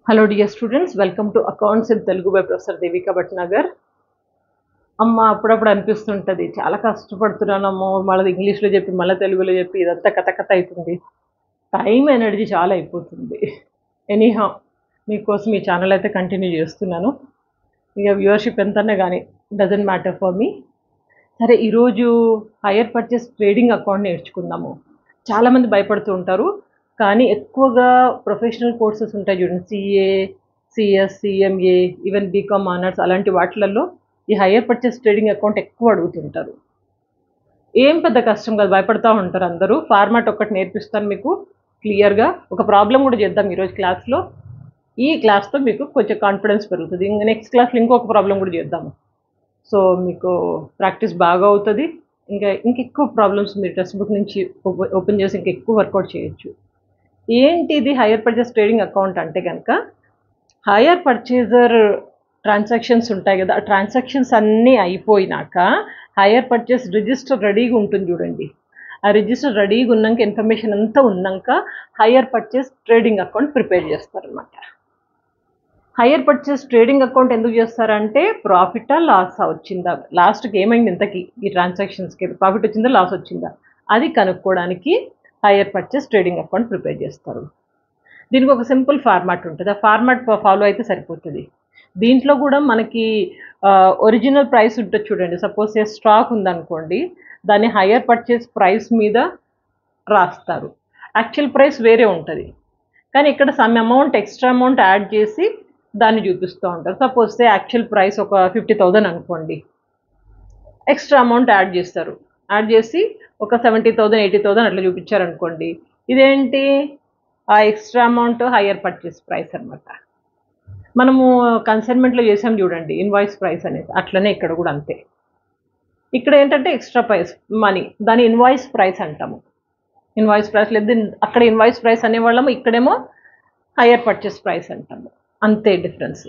Hello dear students, welcome to Accounts in Telugu by Professor Devika Bhatnagar. అమ్మ అప్పుడప్పుడు అనిపిస్తుంటుంది చాలా కష్టపడుతున్నానమ్మో, మళ్ళీ ఇంగ్లీష్లో చెప్పి మళ్ళీ తెలుగులో చెప్పి ఇదంతా కథ అవుతుంది. టైం ఎనర్జీ చాలా అయిపోతుంది. ఎనీహా మీకోసం ఈ ఛానల్ అయితే కంటిన్యూ చేస్తున్నాను. ఇక వ్యూవర్షిప్ ఎంతన్నా కానీ డజంట్ మ్యాటర్ ఫర్ మీ. సరే, ఈరోజు హైయర్ పర్చేస్ ట్రేడింగ్ అకౌంట్ నేర్చుకుందాము. చాలామంది భయపడుతూ ఉంటారు, కానీ ఎక్కువగా ప్రొఫెషనల్ కోర్సెస్ ఉంటాయి చూడండి, CA, CS, CMA, even B Com honours, అలాంటి వాటిలలో ఈ హైయర్ పర్చేస్ ట్రేడింగ్ అకౌంట్ ఎక్కువ అడుగుతుంటారు. ఏం పెద్ద కష్టం కాదు, భయపడుతూ ఉంటారు అందరూ. ఫార్మాట్ ఒక్కటి నేర్పిస్తాను మీకు క్లియర్గా. ఒక ప్రాబ్లం కూడా చేద్దాం ఈరోజు క్లాస్లో. ఈ క్లాస్తో మీకు కొంచెం కాన్ఫిడెన్స్ పెరుగుతుంది. ఇంకా నెక్స్ట్ క్లాస్లో ఇంకొక ప్రాబ్లం కూడా చేద్దాము. సో మీకు ప్రాక్టీస్ బాగా అవుతుంది. ఇంకెక్కువ ప్రాబ్లమ్స్ మీరు టెక్స్ట్ బుక్ నుంచి ఓపెన్ చేసి ఇంకెక్కువ వర్కౌట్ చేయొచ్చు. ఏంటి ఇది హైయర్ పర్చేస్ ట్రేడింగ్ అకౌంట్ అంటే కనుక, హైయర్ పర్చేజర్ ట్రాన్సాక్షన్స్ ఉంటాయి కదా, ఆ ట్రాన్సాక్షన్స్ అన్నీ అయిపోయినాక హైయర్ పర్చేస్ రిజిస్టర్ రెడీగా ఉంటుంది చూడండి. ఆ రిజిస్టర్ రెడీగా ఉన్నాక, ఇన్ఫర్మేషన్ అంతా ఉన్నాక hire purchase trading account prepare చేస్తారనమాట. హైయర్ పర్చేస్ ట్రేడింగ్ అకౌంట్ ఎందుకు చేస్తారంటే, ప్రాఫిటా లాసా వచ్చిందా, లాస్ట్కి ఏమైంది ఇంతకీ ఈ ట్రాన్సాక్షన్స్కి, ప్రాఫిట్ వచ్చిందా లాస్ వచ్చిందా అది కనుక్కోవడానికి hire purchase trading account prepare చేస్తారు. దీనికి ఒక సింపుల్ ఫార్మాట్ ఉంటుంది, ఆ ఫార్మాట్ ఫాలో అయితే సరిపోతుంది. దీంట్లో కూడా మనకి ఒరిజినల్ ప్రైస్ ఉంటుంది చూడండి. సపోజ్ ఏ స్టాక్ ఉందనుకోండి, దాన్ని హైయర్ పర్చేస్ ప్రైస్ మీద రాస్తారు. యాక్చువల్ ప్రైస్ వేరే ఉంటుంది, కానీ ఇక్కడ some amount extra amount add చేసి దాన్ని చూపిస్తూ ఉంటారు. సపోజ్ యాక్చువల్ ప్రైస్ ఒక 50,000 అనుకోండి, ఎక్స్ట్రా అమౌంట్ యాడ్ చేస్తారు. యాడ్ చేసి ఒక 70,000, 80,000 అట్లా చూపించారనుకోండి, ఇదేంటి ఆ extra amount hire purchase price అనమాట. మనము కన్సైన్మెంట్లో చేసాం చూడండి ఇన్వాయిస్ ప్రైస్ అనేది, అట్లనే ఇక్కడ కూడా అంతే. ఇక్కడ ఏంటంటే ఎక్స్ట్రా ప్రైస్ మనీ, దాని ఇన్వాయిస్ ప్రైస్ అంటాము. ఇన్వాయిస్ ప్రైస్ లేదు, అక్కడ ఇన్వాయిస్ ప్రైస్ అనేవాళ్ళము, ఇక్కడేమో హైయర్ పర్చేస్ ప్రైస్ అంటాము. అంతే డిఫరెన్స్.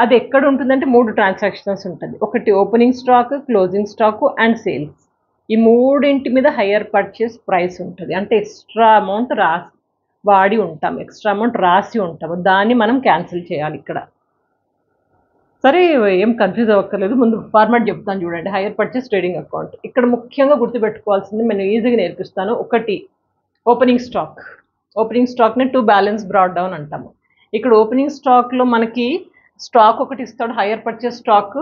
అది ఎక్కడ ఉంటుందంటే 3 ట్రాన్సాక్షన్స్ ఉంటుంది. ఒకటి opening stock, closing stock and sales. ఈ మూడింటి మీద హైయర్ పర్చేస్ ప్రైస్ ఉంటుంది. అంటే ఎక్స్ట్రా అమౌంట్ వాడి ఉంటాం, ఎక్స్ట్రా అమౌంట్ రాసి ఉంటాము, దాన్ని మనం క్యాన్సిల్ చేయాలి ఇక్కడ. సరే, ఏం కన్ఫ్యూజ్ అవ్వక్కర్లేదు, ముందు ఫార్మాట్ చెప్తాను చూడండి. హైయర్ పర్చేస్ ట్రేడింగ్ అకౌంట్ ఇక్కడ ముఖ్యంగా గుర్తుపెట్టుకోవాల్సింది నేను ఈజీగా నేర్పిస్తాను. ఒకటి ఓపెనింగ్ స్టాక్. ఓపెనింగ్ స్టాక్ని టు బ్యాలెన్స్ బ్రాడ్ డౌన్ అంటాము. ఇక్కడ ఓపెనింగ్ స్టాక్లో మనకి స్టాక్ ఒకటి ఇస్తాడు, hire purchase stock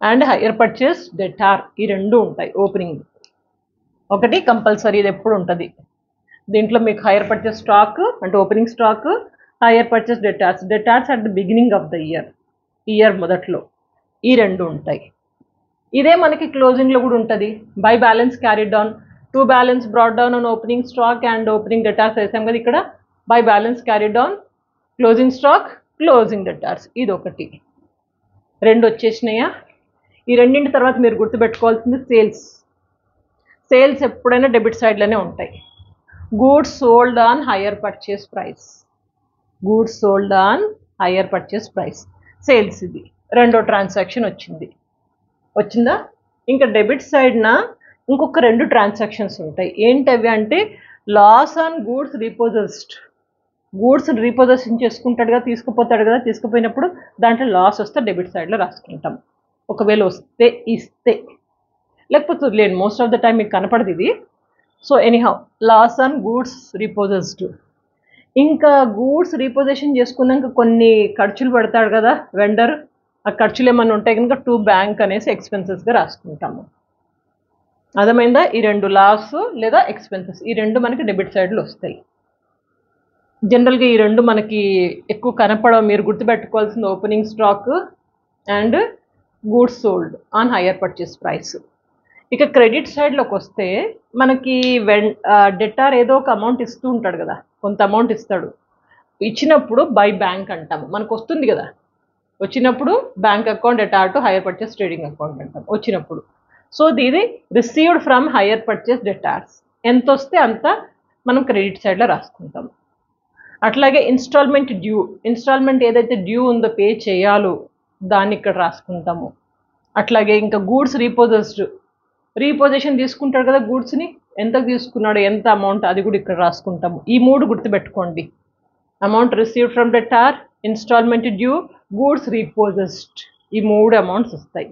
and hire purchase debtor, ఈ రెండు ఉంటాయి. ఓపెనింగ్ ఒకటి కంపల్సరీ, ఇది ఎప్పుడు ఉంటుంది. దీంట్లో మీకు హైయర్ పర్చేస్ స్టాక్ అంటే opening stock, hire purchase debtors at the beginning of the year మొదట్లో, ఈ రెండు ఉంటాయి. ఇదే మనకి క్లోజింగ్లో కూడా ఉంటుంది. By balance carry down, to balance brought down on opening stock and opening debtors వేసాం కదా, ఇక్కడ by balance carry down, closing stock, closing debtors, ఇది ఒకటి. రెండు వచ్చేసినాయా? ఈ రెండింటి తర్వాత మీరు గుర్తుపెట్టుకోవాల్సింది సేల్స్. సేల్స్ ఎప్పుడైనా డెబిట్ సైడ్లోనే ఉంటాయి. Goods sold on hire purchase price, goods sold on hire purchase price, sales. ఇది రెండో ట్రాన్సాక్షన్ వచ్చిందా? ఇంకా డెబిట్ సైడ్న ఇంకొక 2 ట్రాన్సాక్షన్స్ ఉంటాయి. ఏంటవి అంటే, లాస్ ఆన్ గూడ్స్ రీపోజెస్డ్. గూడ్స్ రీపోజెషన్ చేసుకుంటాడు కదా, తీసుకుపోతాడు కదా, తీసుకుపోయినప్పుడు దాంట్లో లాస్ వస్తే డెబిట్ సైడ్లో రాసుకుంటాం. ఒకవేళ వస్తే ఇస్తే, లేకపోతే లేదు, మోస్ట్ ఆఫ్ ద టైం మీకు కనపడదు ఇది. So anyhow, loss on goods repossessed. ఇంకా గూడ్స్ రీపోజెషన్ చేసుకున్నాక కొన్ని ఖర్చులు పడతాడు కదా వెండర్, ఆ ఖర్చులు ఏమన్నా ఉంటాయి కనుక టు బ్యాంక్ అనేసి ఎక్స్పెన్సెస్గా రాసుకుంటాము. అర్థమైందా? ఈ రెండు, లాస్ లేదా ఎక్స్పెన్సెస్, ఈ రెండు మనకి డెబిట్ సైడ్లో వస్తాయి. జనరల్గా ఈ రెండు మనకి ఎక్కువ కనపడవు. మీరు గుర్తుపెట్టుకోవాల్సింది opening stock and goods sold on hire purchase price. ఇక క్రెడిట్ సైడ్లోకి వస్తే మనకి డెటార్ ఏదో ఒక అమౌంట్ ఇస్తూ ఉంటాడు కదా, కొంత అమౌంట్ ఇస్తాడు. ఇచ్చినప్పుడు బై బ్యాంక్ అంటాము, మనకు వస్తుంది కదా, వచ్చినప్పుడు bank account debtor to hire purchase trading account అంటాం వచ్చినప్పుడు. సో ఇది received from hire purchase debtors, ఎంత వస్తే అంత మనం క్రెడిట్ సైడ్లో రాసుకుంటాం. అట్లాగే ఇన్స్టాల్మెంట్ డ్యూ, ఇన్స్టాల్మెంట్ ఏదైతే డ్యూ ఉందో, పే చేయాలో, దాన్ని ఇక్కడ రాసుకుంటాము. అట్లాగే ఇంకా గూడ్స్ రీపోజెషన్ తీసుకుంటాడు కదా గూడ్స్ని, ఎంత తీసుకున్నాడు, ఎంత అమౌంట్, అది కూడా ఇక్కడ రాసుకుంటాము. ఈ 3 గుర్తుపెట్టుకోండి. Amount received from debtor, instalment due, goods repossessed, ఈ 3 అమౌంట్స్ వస్తాయి.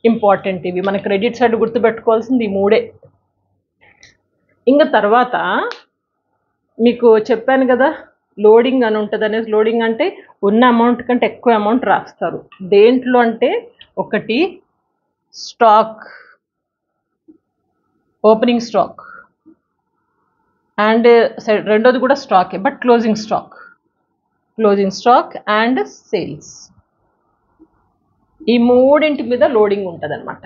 ఇంపార్టెంట్ ఇవి మన క్రెడిట్ సైడ్ గుర్తుపెట్టుకోవాల్సింది ఈ 3. ఇంకా తర్వాత మీకు చెప్పాను కదా లోడింగ్ అని ఉంటుంది అనేసి. లోడింగ్ అంటే ఉన్న అమౌంట్ కంటే ఎక్కువ అమౌంట్ రాస్తారు. దేంట్లో అంటే ఒకటి స్టాక్, ఓపెనింగ్ స్టాక్, అండ్ రెండోది కూడా స్టాకే but closing stock and sales. ఈ 3 మీద లోడింగ్ ఉంటుంది అనమాట.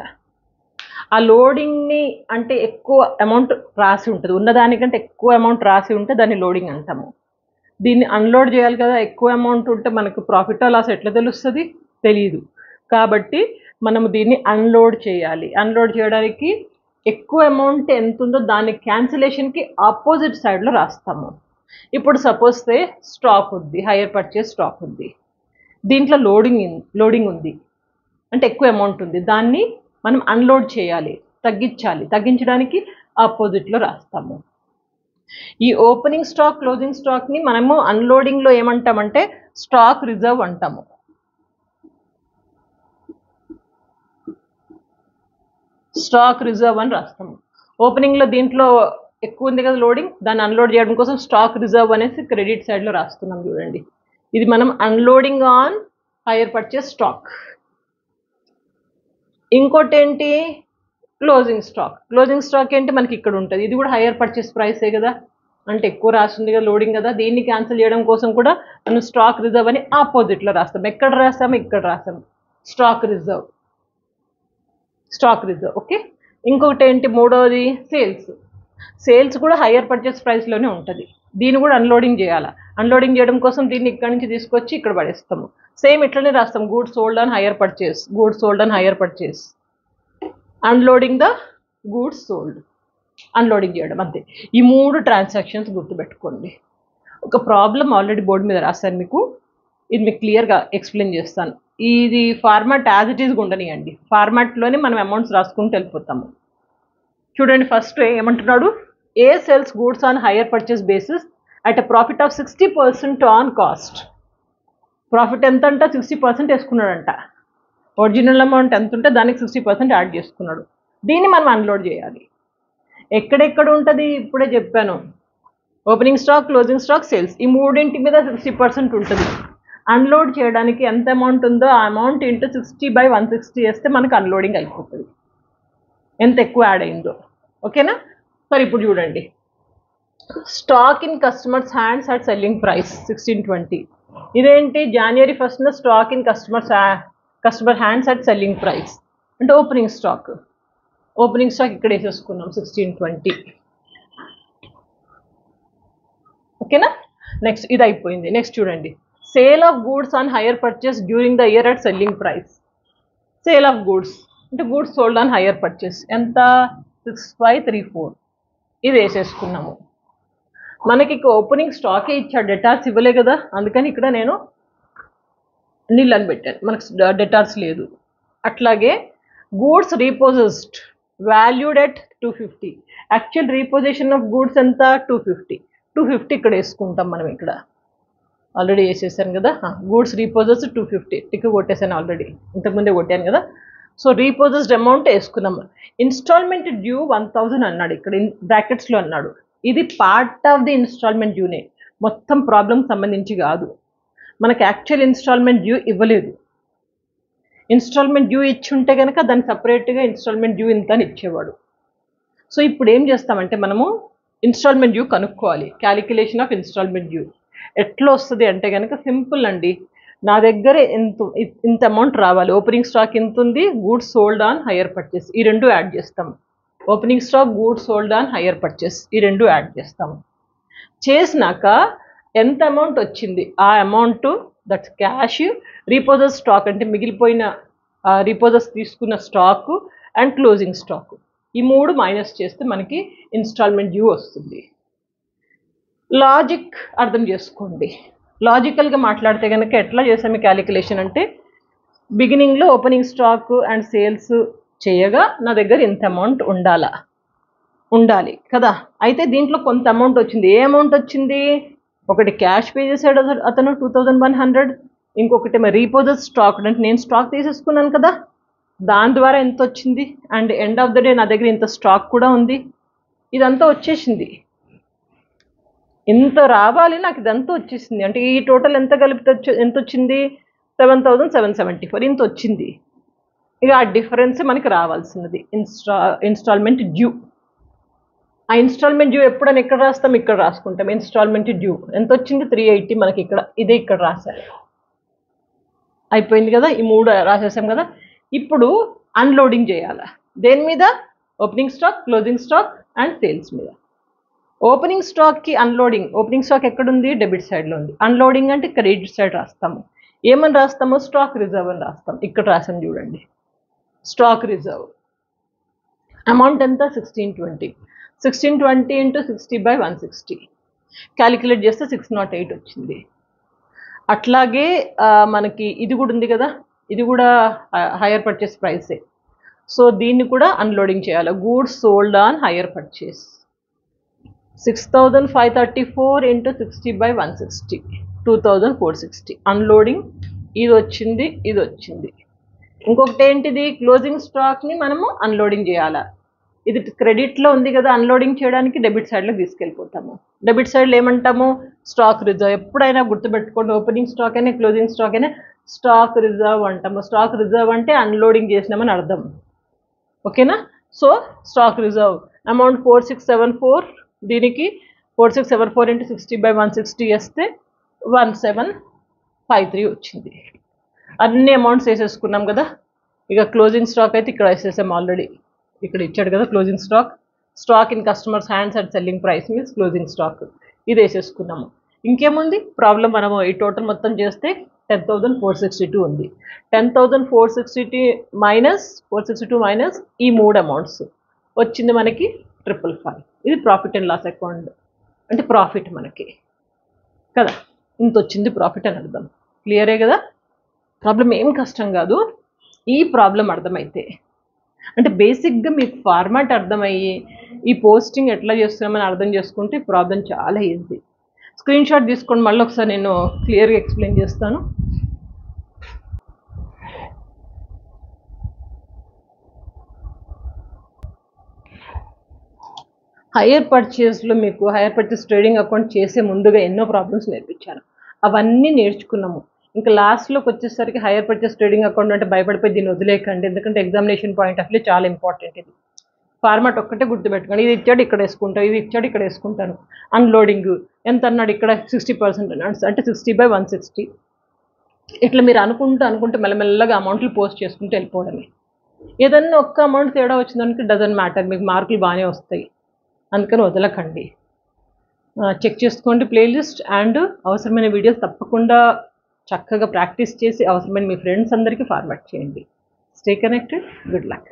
ఆ లోడింగ్ని అంటే ఎక్కువ అమౌంట్ రాసి ఉంటుంది, ఉన్నదానికంటే ఎక్కువ అమౌంట్ రాసి ఉంటే దాన్ని లోడింగ్ అంటాము. దీన్ని అన్లోడ్ చేయాలి కదా, ఎక్కువ అమౌంట్ ఉంటే మనకు ప్రాఫిట్ లాస్ ఎట్లా తెలుస్తుంది? తెలియదు. కాబట్టి మనము దీన్ని అన్లోడ్ చేయాలి. అన్లోడ్ చేయడానికి ఎక్కువ అమౌంట్ ఎంత ఉందో దాని క్యాన్సిలేషన్కి ఆపోజిట్ సైడ్లో రాస్తాము. ఇప్పుడు సపోజ్ స్టాక్ ఉంది, హైయర్ పర్చేస్ స్టాక్ ఉంది, దీంట్లో లోడింగ్ ఉంది అంటే ఎక్కువ అమౌంట్ ఉంది, దాన్ని మనం అన్లోడ్ చేయాలి, తగ్గించడానికి ఆపోజిట్లో రాస్తాము. ఈ ఓపెనింగ్ స్టాక్, క్లోజింగ్ స్టాక్ని మనము అన్లోడింగ్లో ఏమంటామంటే స్టాక్ రిజర్వ్ అంటాము. స్టాక్ రిజర్వ్ అని రాస్తాము. ఓపెనింగ్లో దీంట్లో ఎక్కువ ఉంది కదా లోడింగ్, దాన్ని అన్లోడ్ చేయడం కోసం స్టాక్ రిజర్వ్ అనేసి క్రెడిట్ సైడ్లో రాస్తున్నాం. చూడండి, ఇది మనం unloading on hire purchase stock. ఇంకోటి ఏంటి? క్లోజింగ్ స్టాక్ ఏంటి? మనకి ఇక్కడ ఉంటుంది. ఇది కూడా హైయర్ పర్చేస్ ప్రైసే కదా, అంటే ఎక్కువ రాసింది కదా, లోడింగ్ కదా. దీన్ని క్యాన్సిల్ చేయడం కోసం కూడా మనం స్టాక్ రిజర్వ్ అని ఆపోజిట్లో రాస్తాం. ఎక్కడ రాస్తాము? ఇక్కడ రాస్తాము, స్టాక్ రిజర్వ్. ఓకే. ఇంకొకటి ఏంటి? మూడవది సేల్స్ కూడా హైయర్ పర్చేస్ ప్రైస్లోనే ఉంటుంది. దీన్ని కూడా అన్లోడింగ్ చేయాలి. అన్లోడింగ్ చేయడం కోసం దీన్ని ఇక్కడ నుంచి తీసుకొచ్చి ఇక్కడ పడేస్తాము. సేమ్ ఇట్లనే రాస్తాం, goods sold on hire purchase, unloading the goods sold, unloading చేయడం, అంతే. ఈ 3 ట్రాన్సాక్షన్స్ గుర్తుపెట్టుకోండి. ఒక ప్రాబ్లం ఆల్రెడీ బోర్డు మీద రాశాను మీకు, ఇది మీకు క్లియర్గా ఎక్స్ప్లెయిన్ చేస్తాను. ఇది ఫార్మాట్ యాజ్ ఇట్ ఈస్గా ఉండనియండి. ఫార్మాట్లోనే మనం అమౌంట్స్ రాసుకుంటూ వెళ్ళిపోతాము. చూడండి, ఫస్ట్ ఏమంటున్నాడు? A sells goods on hire purchase basis at a profit of 60% on cost. Profit ఎంత అంట? 60% వేసుకున్నాడంట. ఒరిజినల్ అమౌంట్ ఎంత ఉంటే దానికి 60% యాడ్ చేసుకున్నాడు. దీన్ని మనం అన్లోడ్ చేయాలి. ఎక్కడెక్కడ ఉంటుంది? ఇప్పుడే చెప్పాను, opening stock, closing stock, sales, ఈ 3 మీద 60% ఉంటుంది. అన్లోడ్ చేయడానికి ఎంత అమౌంట్ ఉందో ఆ అమౌంట్ ఇంటూ 60/160 వేస్తే మనకు అన్లోడింగ్ అయిపోతుంది, ఎంత ఎక్కువ యాడ్ అయిందో. ఓకేనా? సరే, ఇప్పుడు చూడండి, stock in customers hands at selling price 1620. ఇదేంటి? January 1st stock in customer hands at selling price అంటే ఓపెనింగ్ స్టాక్ ఇక్కడ వేసేసుకున్నాం 1620. ఓకేనా? నెక్స్ట్ ఇది అయిపోయింది. నెక్స్ట్ చూడండి, sale of goods on hire purchase during the year at selling price. Sale of goods అంటే goods sold on hire purchase ఎంత? 6534. ఇది వేసేసుకున్నాము. మనకి ఓపెనింగ్ స్టాకే ఇచ్చాడు, డెటార్స్ ఇవ్వలే కదా, అందుకని ఇక్కడ నేను నీళ్ళని పెట్టాను, మనకు డెటార్స్ లేదు. అట్లాగే goods repossessed valued at 250. Actual repossession of goods ఎంత? 250 ఇక్కడ వేసుకుంటాం మనం. ఇక్కడ ఆల్రెడీ వేసేసాను కదా, గూడ్స్ రీపోజెస్డ్ 250 టిక్ కొట్టేసాను, ఆల్రెడీ ఇంతకుముందే కొట్టాను కదా. సో రీపోజెస్డ్ అమౌంట్ వేసుకున్నాము. ఇన్స్టాల్మెంట్ డ్యూ 1000 అన్నాడు, ఇక్కడ బ్రాకెట్స్లో అన్నాడు. ఇది పార్ట్ ఆఫ్ ది ఇన్స్టాల్మెంట్ డ్యూనే, మొత్తం ప్రాబ్లం సంబంధించి కాదు. మనకు యాక్చువల్ ఇన్స్టాల్మెంట్ డ్యూ ఇవ్వలేదు. ఇన్స్టాల్మెంట్ డ్యూ ఇచ్చి ఉంటే కనుక దాన్ని సపరేట్గా ఇన్స్టాల్మెంట్ డ్యూ ఇంత అని ఇచ్చేవాడు. సో ఇప్పుడు ఏం చేస్తామంటే మనము ఇన్స్టాల్మెంట్ డ్యూ కనుక్కోవాలి. క్యాలిక్యులేషన్ ఆఫ్ ఇన్స్టాల్మెంట్ డ్యూ ఎట్లా వస్తుంది అంటే కనుక సింపుల్ అండి. నా దగ్గర ఇంత అమౌంట్ రావాలి, ఓపెనింగ్ స్టాక్ ఇంత ఉంది, goods sold on hire purchase, ఈ 2 యాడ్ చేస్తాము. Opening stock, goods sold on hire purchase, ఈ 2 యాడ్ చేస్తాము. చేసినాక ఎంత అమౌంట్ వచ్చింది ఆ అమౌంట్, దట్స్ క్యాష్, రీపోజెస్ స్టాక్ అంటే మిగిలిపోయిన రీపోజెస్ తీసుకున్న స్టాకు అండ్ క్లోజింగ్ స్టాక్, ఈ 3 మైనస్ చేస్తే మనకి ఇన్స్టాల్మెంట్ డ్యూ వస్తుంది. లాజిక్ అర్థం చేసుకోండి. లాజికల్గా మాట్లాడితే కనుక ఎట్లా చేసాము క్యాలిక్యులేషన్ అంటే, బిగినింగ్లో ఓపెనింగ్ స్టాక్ అండ్ సేల్స్ చేయగా నా దగ్గర ఇంత అమౌంట్ ఉండాలి కదా. అయితే దీంట్లో కొంత అమౌంట్ వచ్చింది. ఏ అమౌంట్ వచ్చింది? ఒకటి క్యాష్ పే చేశాడు అతను 2100, ఇంకొకటి రీపోజెస్ స్టాక్ అంటే నేను స్టాక్ తీసేసుకున్నాను కదా, దాని ద్వారా ఎంత వచ్చింది, and end of the day నా దగ్గర ఇంత స్టాక్ కూడా ఉంది, ఇదంతా వచ్చేసింది. ఇంత రావాలి నాకు, ఇదంతా వచ్చేసింది. అంటే ఈ టోటల్ ఎంత కలిపితే ఎంత వచ్చింది, 7774 ఇంత వచ్చింది. ఇక ఆ డిఫరెన్స్ మనకి రావాల్సినది ఇన్స్టాల్మెంట్ డ్యూ. ఆ ఇన్స్టాల్మెంట్ డ్యూ ఎప్పుడైనా ఎక్కడ రాస్తాం, ఇక్కడ రాసుకుంటాం. ఇన్స్టాల్మెంట్ డ్యూ ఎంత వచ్చింది, 380 మనకి ఇదే ఇక్కడ రాశారు. అయిపోయింది కదా, ఈ 3 రాసేసాం కదా. ఇప్పుడు అన్లోడింగ్ చేయాలా దేని మీద, opening stock, closing stock and sales మీద. ఓపెనింగ్ స్టాక్కి అన్లోడింగ్, ఓపెనింగ్ స్టాక్ ఎక్కడుంది, డెబిట్ సైడ్లో ఉంది. అన్లోడింగ్ అంటే క్రెడిట్ సైడ్ రాస్తాము. ఏమని రాస్తాము, స్టాక్ రిజర్వ్ అని రాస్తాం. ఇక్కడ రాసాం చూడండి, స్టాక్ రిజర్వ్. అమౌంట్ ఎంత, 1620. 1620 ఇంటూ 60/160 క్యాలిక్యులేట్ చేస్తే 608 వచ్చింది. అట్లాగే మనకి ఇది కూడా ఉంది కదా, ఇది కూడా హైయర్ పర్చేస్ ప్రైసే. సో దీన్ని కూడా అన్లోడింగ్ చేయాలి. Goods sold on hire purchase 6534 into 60/160 2460. Unloading ఇది వచ్చింది, ఇది వచ్చింది. ఇంకొకటి ఏంటిది, క్లోజింగ్ స్టాక్ని మనము అన్లోడింగ్ చేయాలా. ఇది క్రెడిట్లో ఉంది కదా, అన్లోడింగ్ చేయడానికి డెబిట్ సైడ్లో తీసుకెళ్ళిపోతాము. డెబిట్ సైడ్లో ఏమంటాము, స్టాక్ రిజర్వ్. ఎప్పుడైనా గుర్తుపెట్టుకోండి, ఓపెనింగ్ స్టాక్ అయినా క్లోజింగ్ స్టాక్ అయినా స్టాక్ రిజర్వ్ అంటాము. స్టాక్ రిజర్వ్ అంటే అన్లోడింగ్ చేసినామని అర్థం, ఓకేనా. సో స్టాక్ రిజర్వ్ అమౌంట్ 4674, దీనికి 4674 ఇంటూ 60/160 వేస్తే 1753 వచ్చింది. అన్ని అమౌంట్స్ వేసేసుకున్నాం కదా. ఇక క్లోజింగ్ స్టాక్ అయితే ఇక్కడ వేసేసాం ఆల్రెడీ, ఇక్కడ ఇచ్చాడు కదా closing stock. Stock in customers hands at selling price means closing stock, ఇది వేసేసుకున్నాము. ఇంకేముంది ప్రాబ్లం, మనము ఈ టోటల్ మొత్తం చేస్తే 10,462 ఉంది. 10,462 మైనస్ ఈ 3 అమౌంట్స్ వచ్చింది మనకి 555. ఇది ప్రాఫిట్ అండ్ లాస్ అకౌంట్, అంటే ప్రాఫిట్ మనకి కదా, ఇంత వచ్చింది ప్రాఫిట్ అని అర్థం. క్లియరే కదా, ప్రాబ్లం ఏం కష్టం కాదు. ఈ ప్రాబ్లం అర్థమైతే, అంటే బేసిక్గా మీకు ఫార్మాట్ అర్థమయ్యి ఈ పోస్టింగ్ ఎట్లా చేస్తున్నామని అర్థం చేసుకుంటే ప్రాబ్లం చాలా ఈజీ. స్క్రీన్ షాట్ తీసుకొని మళ్ళీ ఒకసారి నేను క్లియర్గా ఎక్స్ప్లెయిన్ చేస్తాను. హైయర్ పర్చేస్లో మీకు హైయర్ పర్చేస్ ట్రేడింగ్ అకౌంట్ చేసే ముందుగా ఎన్నో ప్రాబ్లమ్స్ నేర్పించాను, అవన్నీ నేర్చుకున్నాము. ఇంకా లాస్ట్లోకి వచ్చేసరికి హైయర్ పర్చేస్ ట్రేడింగ్ అకౌంట్ అంటే భయపడిపోయి దీన్ని వదిలేకండి, ఎందుకంటే ఎగ్జామినేషన్ పాయింట్ ఆఫ్ వ్యూ చాలా ఇంపార్టెంట్. ఇది ఫార్మాట్ ఒక్కటే గుర్తుపెట్టుకోండి. ఇది ఇచ్చాడు ఇక్కడ వేసుకుంటాను, ఇది ఇచ్చాడు ఇక్కడ వేసుకుంటాను. అన్లోడింగ్ ఎంత అన్నాడు, ఇక్కడ 60% అన్నాడు, అంటే 60/160. ఇట్లా మీరు అనుకుంటూ మెల్లమెల్లగా అమౌంట్లు పోస్ట్ చేసుకుంటూ వెళ్ళిపోవడమే. ఏదన్నా ఒక్క అమౌంట్ తేడా వచ్చిందానికి డజన్ మ్యాటర్, మీకు మార్కులు బాగానే వస్తాయి, అందుకని వదలకండి. చెక్ చేసుకోండి ప్లేలిస్ట్, అండ్ అవసరమైన వీడియోస్ తప్పకుండా చక్కగా ప్రాక్టీస్ చేసి అవసరమైన మీ ఫ్రెండ్స్ అందరికీ ఫార్వర్డ్ చేయండి. Stay connected. Good luck.